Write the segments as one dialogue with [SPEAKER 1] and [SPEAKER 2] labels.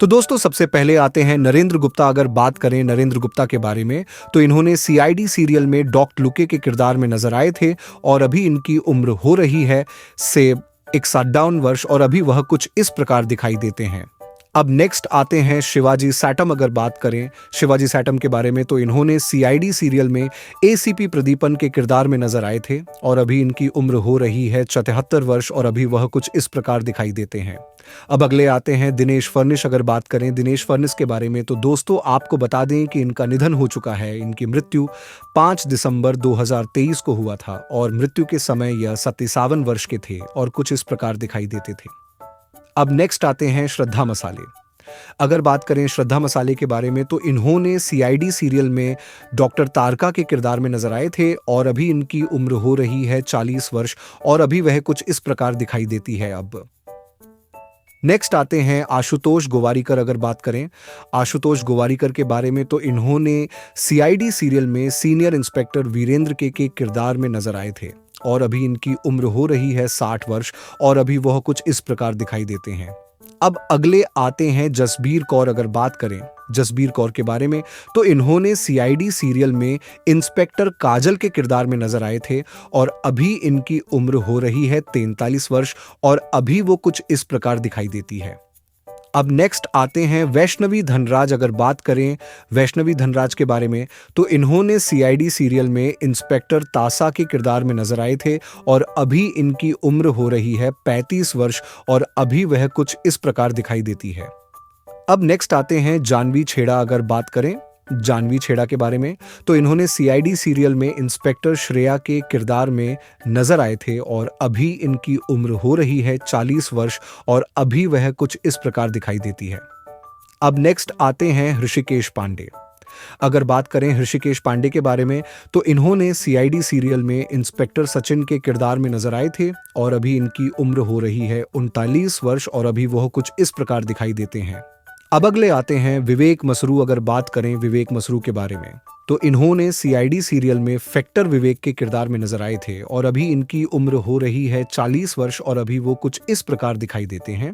[SPEAKER 1] तो दोस्तों सबसे पहले आते हैं नरेंद्र गुप्ता। अगर बात करें नरेंद्र गुप्ता के बारे में तो इन्होंने सीआईडी सीरियल में डॉक्टर लुके के किरदार में नजर आए थे और अभी इनकी उम्र हो रही है से 51 वर्ष और अभी वह कुछ इस प्रकार दिखाई देते हैं। अब नेक्स्ट आते हैं शिवाजी सैटम। अगर बात करें शिवाजी सैटम के बारे में तो इन्होंने सीआईडी सीरियल में एसीपी प्रदीपन के किरदार में नजर आए थे और अभी इनकी उम्र हो रही है 74 वर्ष और अभी वह कुछ इस प्रकार दिखाई देते हैं। अब अगले आते हैं दिनेश फर्निश। अगर बात करें दिनेश फर्निश के बारे में तो दोस्तों आपको बता दें कि इनका निधन हो चुका है। इनकी मृत्यु 5 दिसंबर 2023 को हुआ था और मृत्यु के समय यह 57 वर्ष के थे और कुछ इस प्रकार दिखाई देते थे। अब नेक्स्ट आते हैं श्रद्धा मसाले। अगर बात करें श्रद्धा मसाले के बारे में तो इन्होंने सीआईडी सीरियल में डॉक्टर तारका के किरदार में नजर आए थे और अभी इनकी उम्र हो रही है 40 वर्ष और अभी वह कुछ इस प्रकार दिखाई देती है। अब नेक्स्ट आते हैं आशुतोष गोवारिकर। अगर बात करें आशुतोष गोवारिकर के बारे में तो इन्होंने सीआईडी सीरियल में सीनियर इंस्पेक्टर वीरेंद्र के किरदार में नजर आए थे और अभी इनकी उम्र हो रही है 60 वर्ष और अभी वह कुछ इस प्रकार दिखाई देते हैं। अब अगले आते हैं जसबीर कौर। अगर बात करें जसबीर कौर के बारे में तो इन्होंने सीआईडी सीरियल में इंस्पेक्टर काजल के किरदार में नजर आए थे और अभी इनकी उम्र हो रही है 43 वर्ष और अभी वो कुछ इस प्रकार दिखाई देती है। अब नेक्स्ट आते हैं वैष्णवी धनराज। अगर बात करें वैष्णवी धनराज के बारे में तो इन्होंने सीआईडी सीरियल में इंस्पेक्टर तासा के किरदार में नजर आए थे और अभी इनकी उम्र हो रही है 35 वर्ष और अभी वह कुछ इस प्रकार दिखाई देती है। अब नेक्स्ट आते हैं जानवी छेड़ा। अगर बात करें जानवी छेड़ा के बारे में तो इन्होंने सीआईडी सीरियल में इंस्पेक्टर श्रेया के किरदार में नजर आए थे और अभी इनकी उम्र हो रही है 40 वर्ष और अभी वह कुछ इस प्रकार दिखाई देती है। अब नेक्स्ट आते हैं ऋषिकेश पांडे। अगर बात करें ऋषिकेश पांडे के बारे में तो इन्होंने सीआईडी सीरियल में इंस्पेक्टर सचिन के किरदार में नजर आए थे और अभी इनकी उम्र हो रही है 39 वर्ष और अभी वह कुछ इस प्रकार दिखाई देते हैं। अब अगले आते हैं विवेक मसरू। अगर बात करें विवेक मसरू के बारे में तो इन्होंने सीआईडी सीरियल में फैक्टर विवेक के किरदार में नजर आए थे और अभी इनकी उम्र हो रही है 40 वर्ष और अभी वो कुछ इस प्रकार दिखाई देते हैं।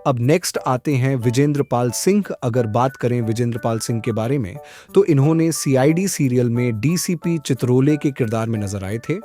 [SPEAKER 1] अब नेक्स्ट आते हैं विजेंद्र पाल सिंह। अगर बात करें विजेंद्र पाल सिंह के बारे में तो इन्होंने सीआईडी सीरियल में डीसीपी चित्रोले के किरदार में नजर आए थे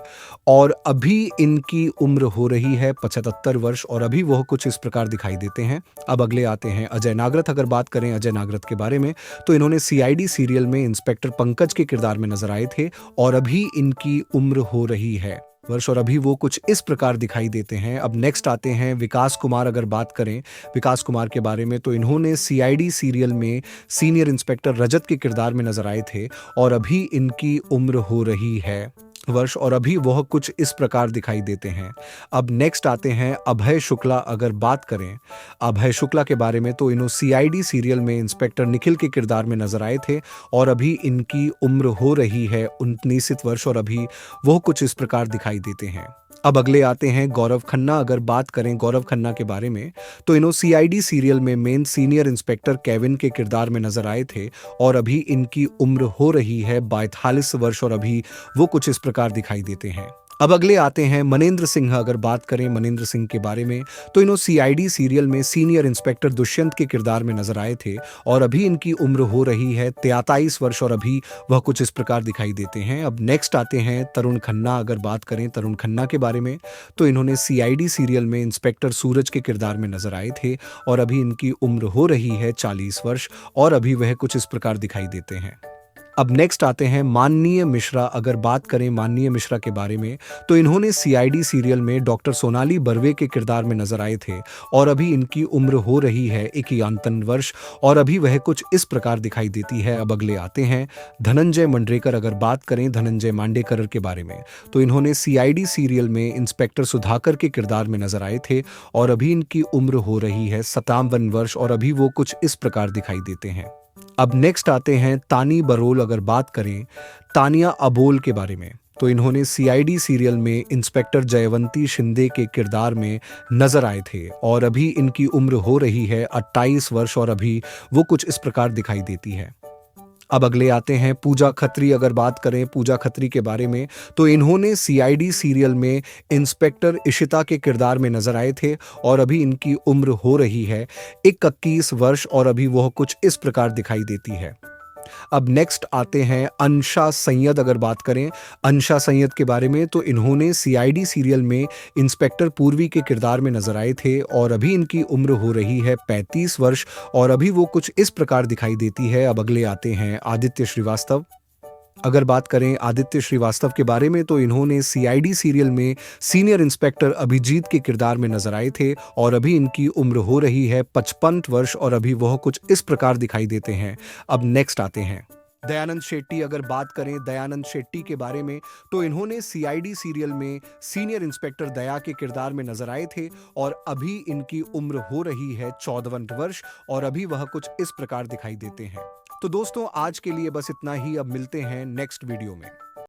[SPEAKER 1] और अभी इनकी उम्र हो रही है 75 वर्ष और अभी वह कुछ इस प्रकार दिखाई देते हैं। अब अगले आते हैं अजय नागरथ। अगर बात करें अजय नागरथ के बारे में तो इन्होंने सीआईडी सीरियल में इंस्पेक्टर पंकज के किरदार में नजर आए थे और अभी इनकी उम्र हो रही है वर्ष और अभी वो कुछ इस प्रकार दिखाई देते हैं। अब नेक्स्ट आते हैं विकास कुमार। अगर बात करें विकास कुमार के बारे में तो इन्होंने सीआईडी सीरियल में सीनियर इंस्पेक्टर रजत के किरदार में नजर आए थे और अभी इनकी उम्र हो रही है वर्ष और अभी वह कुछ इस प्रकार दिखाई देते हैं। अब नेक्स्ट आते हैं अभय शुक्ला। अगर बात करें अभय शुक्ला के बारे में तो इन्होंने सीआईडी सीरियल में इंस्पेक्टर निखिल के किरदार में नजर आए थे और अभी इनकी उम्र हो रही है 19 वर्ष और अभी वह कुछ इस प्रकार दिखाई देते हैं। अब अगले आते हैं गौरव खन्ना। अगर बात करें गौरव खन्ना के बारे में तो इन्होंने सीआईडी सीरियल में मेन सीनियर इंस्पेक्टर केविन के किरदार में नजर आए थे और अभी इनकी उम्र हो रही है 42 वर्ष और अभी वो कुछ इस प्रकार दिखाई देते हैं। अब अगले आते हैं मनेंद्र सिंह। अगर बात करें मनेंद्र सिंह के बारे में तो इन्होंने सीआईडी सीरियल में सीनियर इंस्पेक्टर दुष्यंत के किरदार में नजर आए थे और अभी इनकी उम्र हो रही है 43 वर्ष और अभी वह कुछ इस प्रकार दिखाई देते हैं। अब नेक्स्ट आते हैं तरुण खन्ना। अगर बात करें तरुण खन्ना के बारे में तो इन्होंने सीआईडी सीरियल में इंस्पेक्टर सूरज के किरदार में नजर आए थे और अभी इनकी उम्र हो रही है 40 वर्ष और अभी वह कुछ इस प्रकार दिखाई देते हैं। अब नेक्स्ट आते हैं माननीय मिश्रा। अगर बात करें माननीय मिश्रा के बारे में तो इन्होंने सीआईडी सीरियल में डॉक्टर सोनाली बर्वे के किरदार में नजर आए थे और अभी इनकी उम्र हो रही है 51 वर्ष और अभी वह कुछ इस प्रकार दिखाई देती है। अब अगले आते हैं धनंजय मांडेकर। अगर बात करें धनंजय मांडेकर के बारे में तो इन्होंने सीआईडी सीरियल में इंस्पेक्टर सुधाकर के किरदार में नजर आए थे और अभी इनकी उम्र हो रही है 57 वर्ष और अभी वो कुछ इस प्रकार दिखाई देते हैं। अब नेक्स्ट आते हैं तानी बरोल। अगर बात करें तानिया अबोल के बारे में तो इन्होंने सीआईडी सीरियल में इंस्पेक्टर जयवंती शिंदे के किरदार में नजर आए थे और अभी इनकी उम्र हो रही है 28 वर्ष और अभी वो कुछ इस प्रकार दिखाई देती है। अब अगले आते हैं पूजा खत्री। अगर बात करें पूजा खत्री के बारे में, तो इन्होंने सीआईडी सीरियल में इंस्पेक्टर इशिता के किरदार में नजर आए थे और अभी इनकी उम्र हो रही है 21 वर्ष और अभी वह कुछ इस प्रकार दिखाई देती है। अब नेक्स्ट आते हैं अंशा सैयद। अगर बात करें अंशा सैयद के बारे में, तो इन्होंने सीआईडी सीरियल में इंस्पेक्टर पूर्वी के किरदार में नजर आए थे और अभी इनकी उम्र हो रही है 35 वर्ष और अभी वो कुछ इस प्रकार दिखाई देती है। अब अगले आते हैं आदित्य श्रीवास्तव। अगर बात करें आदित्य श्रीवास्तव के बारे में, तो इन्होंने सीआईडी सीरियल में सीनियर इंस्पेक्टर अभिजीत के किरदार में नजर आए थे और अभी इनकी उम्र हो रही है 55 वर्ष और अभी वह कुछ इस प्रकार दिखाई देते हैं। अब नेक्स्ट आते हैं दयानंद शेट्टी। अगर बात करें दयानंद शेट्टी के बारे में, तो इन्होंने सीआईडी सीरियल में सीनियर इंस्पेक्टर दया के किरदार में नजर आए थे और अभी इनकी उम्र हो रही है 54 वर्ष और अभी वह कुछ इस प्रकार दिखाई देते हैं। तो दोस्तों आज के लिए बस इतना ही। अब मिलते हैं नेक्स्ट वीडियो में।